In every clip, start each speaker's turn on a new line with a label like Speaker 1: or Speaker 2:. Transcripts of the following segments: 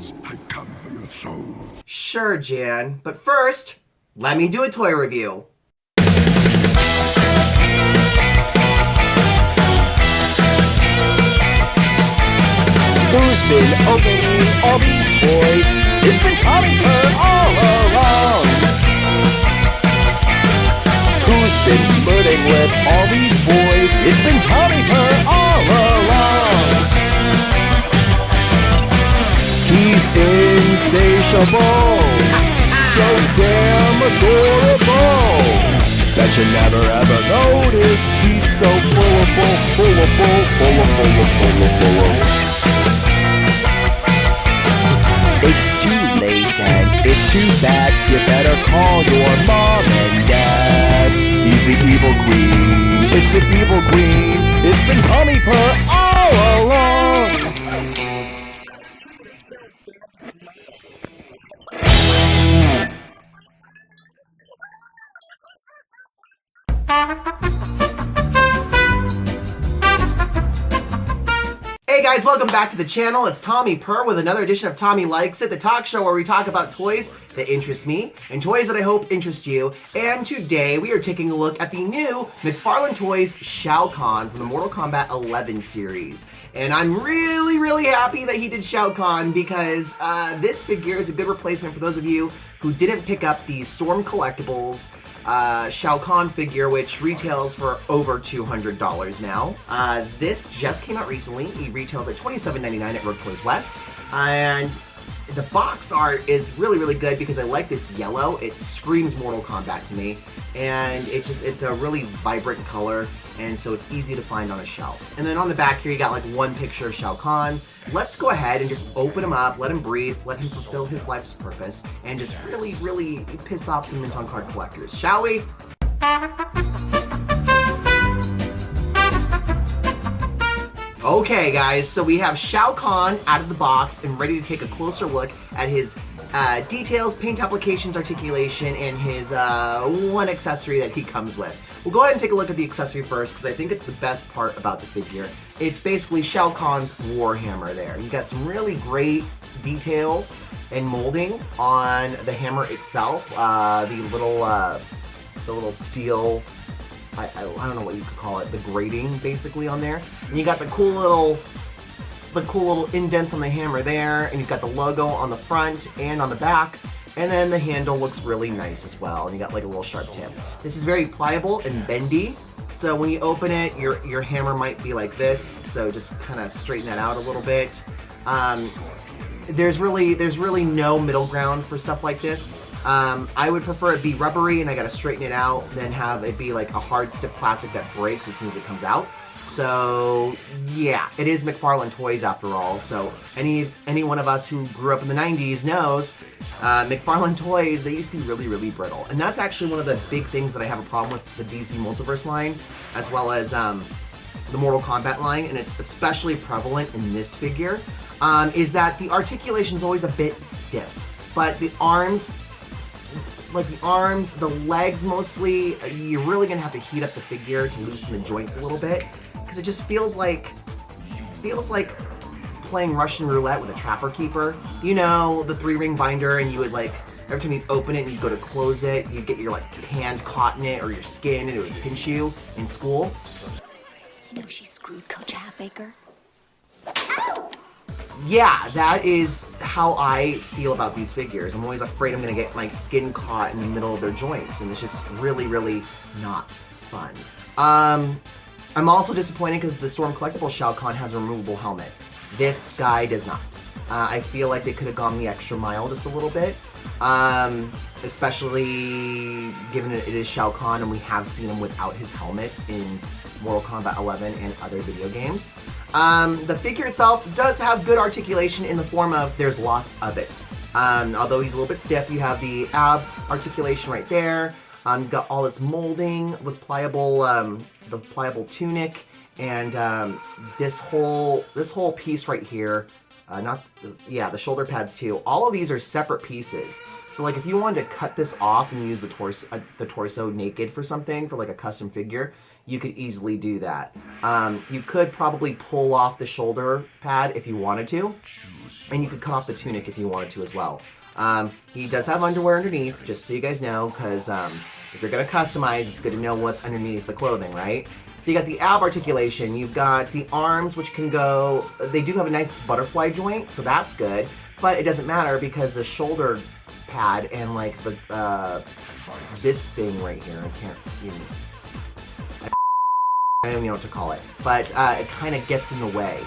Speaker 1: Toys, I've come for your soul.
Speaker 2: Sure, Jan, but first, let me do a toy review.
Speaker 3: Who's been opening all these toys? It's been Tommy Purr all along. Who's been flirting with all these boys? It's been Tommy Purr all along. He's insatiable, so damn adorable, that you never ever noticed. He's so full of. It's too late and it's too bad. You better call your mom and dad. He's the evil queen. It's the evil queen. It's been Tommy Purr all along.
Speaker 2: Hey guys, welcome back to the channel. It's Tommy Purr with another edition of Tommy Likes It, the talk show where we talk about toys that interest me and toys that I hope interest you. And today we are taking a look at the new McFarlane Toys Shao Kahn from the Mortal Kombat 11 series. And I'm really happy that he did Shao Kahn because this figure is a good replacement for those of you who didn't pick up the Storm Collectibles Shao Kahn figure, which retails for over $200 now. This just came out recently. It retails at $27.99 at Rogue Toys West. And the box art is really good because I like this yellow. It screams Mortal Kombat to me. And it's a really vibrant color, and so it's easy to find on a shelf. And then on the back here, you got like one picture of Shao Kahn. Let's go ahead and just open him up, let him breathe, let him fulfill his life's purpose, and just really piss off some mint on card collectors, shall we? Okay guys, so we have Shao Kahn out of the box and ready to take a closer look at his details, paint applications, articulation, and his one accessory that he comes with. We'll go ahead and take a look at the accessory first because I think it's the best part about the figure. It's basically Shao Kahn's Warhammer there. You got some really great details and molding on the hammer itself. The little steel, I don't know what you could call it, the grating basically on there. And you got the cool little indents on the hammer there, and you've got the logo on the front and on the back, and then the handle looks really nice as well, and you got like a little sharp tip. This is very pliable and bendy, so when you open it, your hammer might be like this, so just kind of straighten that out a little bit. There's really no middle ground for stuff like this. I would prefer it be rubbery and I gotta straighten it out than have it be like a hard, stiff plastic that breaks as soon as it comes out. So yeah, it is McFarlane Toys after all. So any one of us who grew up in the 90s knows McFarlane Toys, they used to be really brittle. And that's actually one of the big things that I have a problem with the DC Multiverse line, as well as the Mortal Kombat line, and it's especially prevalent in this figure, is that the articulation is always a bit stiff. But the arms, the legs mostly, you're really gonna have to heat up the figure to loosen the joints a little bit, because it just feels like playing Russian roulette with a trapper keeper. You know, the 3-ring binder, and you would like, every time you'd open it and you'd go to close it, you'd get your like hand caught in it or your skin, and it would pinch you in school.
Speaker 4: You know she screwed Coach Halfacre.
Speaker 2: Yeah, that is how I feel about these figures. I'm always afraid I'm gonna get my skin caught in the middle of their joints, and it's just really not fun. I'm also disappointed because the Storm Collectible Shao Kahn has a removable helmet. This guy does not. I feel like they could have gone the extra mile just a little bit, especially given that it is Shao Kahn and we have seen him without his helmet in Mortal Kombat 11 and other video games. The figure itself does have good articulation in the form of there's lots of it. Although he's a little bit stiff, you have the ab articulation right there. You've got all this molding with pliable, the pliable tunic, and this whole piece right here. The shoulder pads too. All of these are separate pieces. So like if you wanted to cut this off and use the torso naked for something, for like a custom figure, you could easily do that. You could probably pull off the shoulder pad if you wanted to, And you could cut off the tunic if you wanted to as well. He does have underwear underneath, just so you guys know, because if you're going to customize, it's good to know what's underneath the clothing, right? So you got the ab articulation, you've got the arms, which can go, they do have a nice butterfly joint, so that's good, but it doesn't matter because the shoulder pad and like the, this thing right here, I don't even know what to call it, but it kind of gets in the way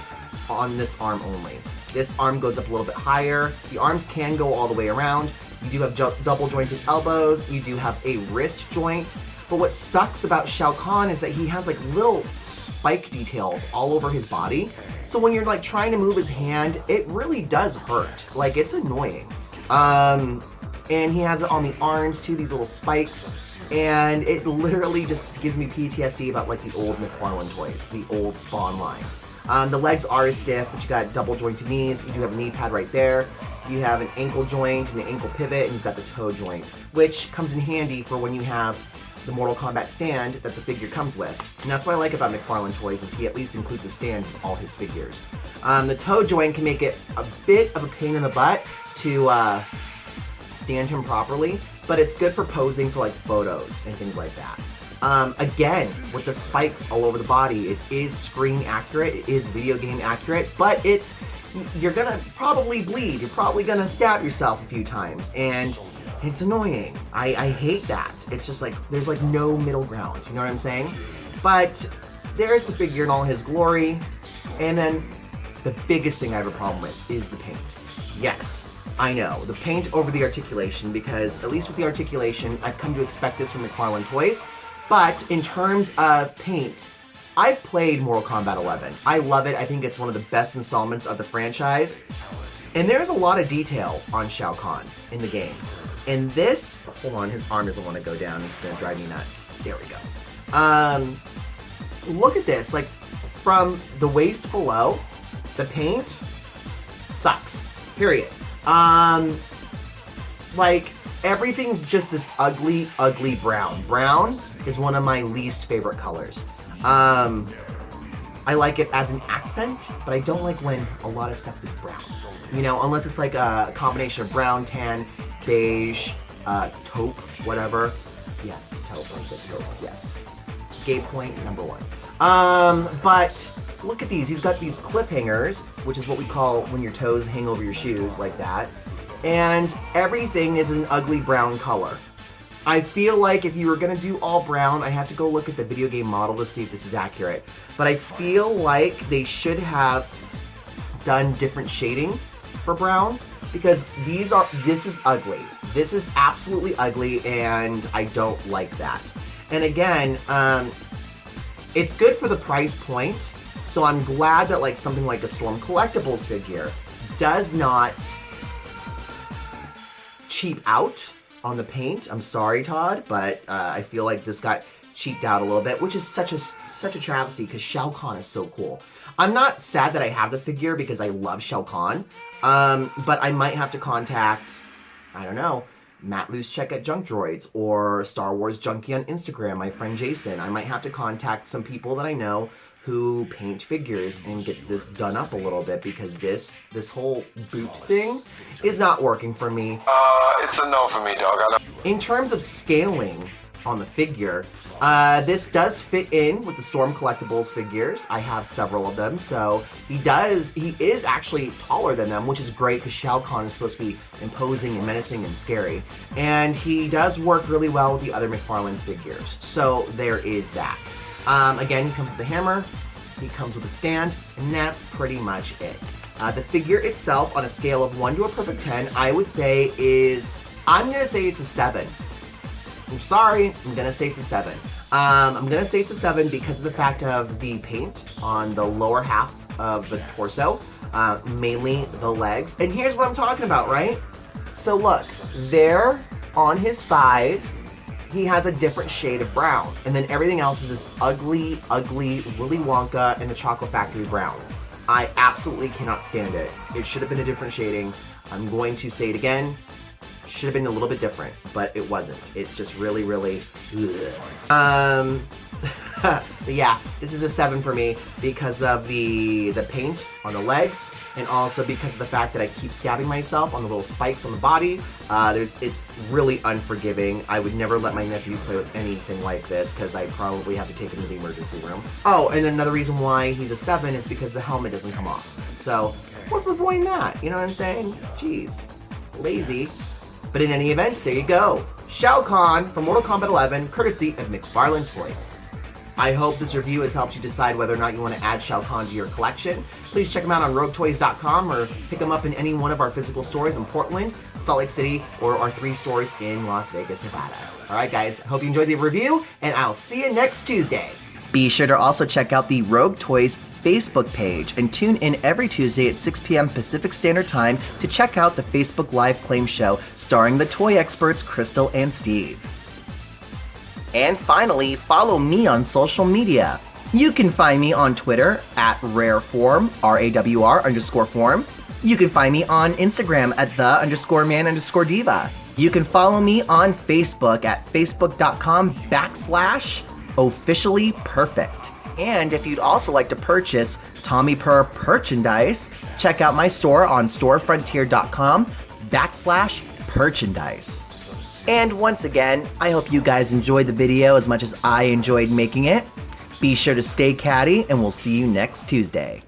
Speaker 2: on this arm only. This arm goes up a little bit higher. The arms can go all the way around. You do have double jointed elbows. You do have a wrist joint. But what sucks about Shao Kahn is that he has like little spike details all over his body. So when you're like trying to move his hand, it really does hurt. Like, it's annoying. And he has it on the arms too, these little spikes. And it literally just gives me PTSD about like the old McFarlane Toys, the old Spawn line. The legs are stiff, but you got double jointed knees. You do have a knee pad right there. You have an ankle joint and an ankle pivot, and you've got the toe joint, which comes in handy for when you have the Mortal Kombat stand that the figure comes with. And that's what I like about McFarlane Toys, is he at least includes a stand with all his figures. The toe joint can make it a bit of a pain in the butt to stand him properly, but it's good for posing for like photos and things like that. Again, with the spikes all over the body, it is screen accurate, it is video game accurate, but you're gonna probably bleed, you're probably gonna stab yourself a few times, and it's annoying. I hate that. It's just like, there's like no middle ground, you know what I'm saying? But there's the figure in all his glory, and then the biggest thing I have a problem with is the paint. Yes, I know, the paint over the articulation, because at least with the articulation, I've come to expect this from McFarlane Toys. But in terms of paint, I've played Mortal Kombat 11. I love it. I think it's one of the best installments of the franchise. And there's a lot of detail on Shao Kahn in the game. And this, hold on, his arm doesn't want to go down. It's going to drive me nuts. There we go. Look at this. Like, from the waist below, the paint sucks. Period. Like, everything's just this ugly, ugly brown. Brown is one of my least favorite colors. I like it as an accent, but I don't like when a lot of stuff is brown. You know, unless it's like a combination of brown, tan, beige, taupe, whatever. Yes, taupe, I said taupe, yes. Gay point number 1. But look at these. He's got these cliffhangers, which is what we call when your toes hang over your shoes like that. And everything is an ugly brown color. I feel like if you were going to do all brown, I have to go look at the video game model to see if this is accurate. But I feel like they should have done different shading for brown, because this is ugly. This is absolutely ugly, and I don't like that. And again, it's good for the price point, so I'm glad that like something like a Storm Collectibles figure does not cheap out on the paint. I'm sorry, Todd, but I feel like this got cheaped out a little bit, which is such a travesty, because Shao Kahn is so cool. I'm not sad that I have the figure because I love Shao Kahn, but I might have to contact, I don't know, Matt Loosecheck at Junk Droids, or Star Wars Junkie on Instagram, my friend Jason. I might have to contact some people that I know who paint figures and get this done up a little bit, because this whole boot thing is not working for me.
Speaker 1: It's a no for me, dog.
Speaker 2: In terms of scaling on the figure, this does fit in with the Storm Collectibles figures. I have several of them, so he is actually taller than them, which is great because Shao Kahn is supposed to be imposing and menacing and scary. And he does work really well with the other McFarlane figures, so there is that. Again, he comes with a hammer, he comes with a stand, and that's pretty much it. The figure itself, on a scale of 1 to a perfect 10, I would say I'm gonna say it's a 7. I'm sorry, I'm gonna say it's a 7. I'm gonna say it's a 7 because of the fact of the paint on the lower half of the torso, mainly the legs. And here's what I'm talking about, right? So look, there on his thighs, he has a different shade of brown. And then everything else is this ugly, ugly Willy Wonka and the Chocolate Factory brown. I absolutely cannot stand it. It should have been a different shading. I'm going to say it again. Should have been a little bit different, but it wasn't. It's just really, really ugh. But yeah, this is a 7 for me because of the paint on the legs, and also because of the fact that I keep stabbing myself on the little spikes on the body. It's really unforgiving. I would never let my nephew play with anything like this because I'd probably have to take him to the emergency room. Oh, and another reason why he's a 7 is because the helmet doesn't come off. So, what's the point in that? You know what I'm saying? Jeez. Lazy. But in any event, there you go. Shao Kahn from Mortal Kombat 11, courtesy of McFarlane Toys. I hope this review has helped you decide whether or not you want to add Shao Kahn to your collection. Please check them out on RogueToys.com or pick them up in any one of our physical stores in Portland, Salt Lake City, or our 3 stores in Las Vegas, Nevada. Alright guys, hope you enjoyed the review, and I'll see you next Tuesday. Be sure to also check out the Rogue Toys Facebook page and tune in every Tuesday at 6 p.m. Pacific Standard Time to check out the Facebook Live Claim Show starring the toy experts Crystal and Steve. And finally, follow me on social media. You can find me on Twitter at rareform, RAWR_form. You can find me on Instagram at the_man_diva. You can follow me on Facebook at facebook.com/officiallyperfect. And if you'd also like to purchase Tommy Purr merchandise, check out my store on storefrontier.com/merchandise. And once again, I hope you guys enjoyed the video as much as I enjoyed making it. Be sure to stay catty, and we'll see you next Tuesday.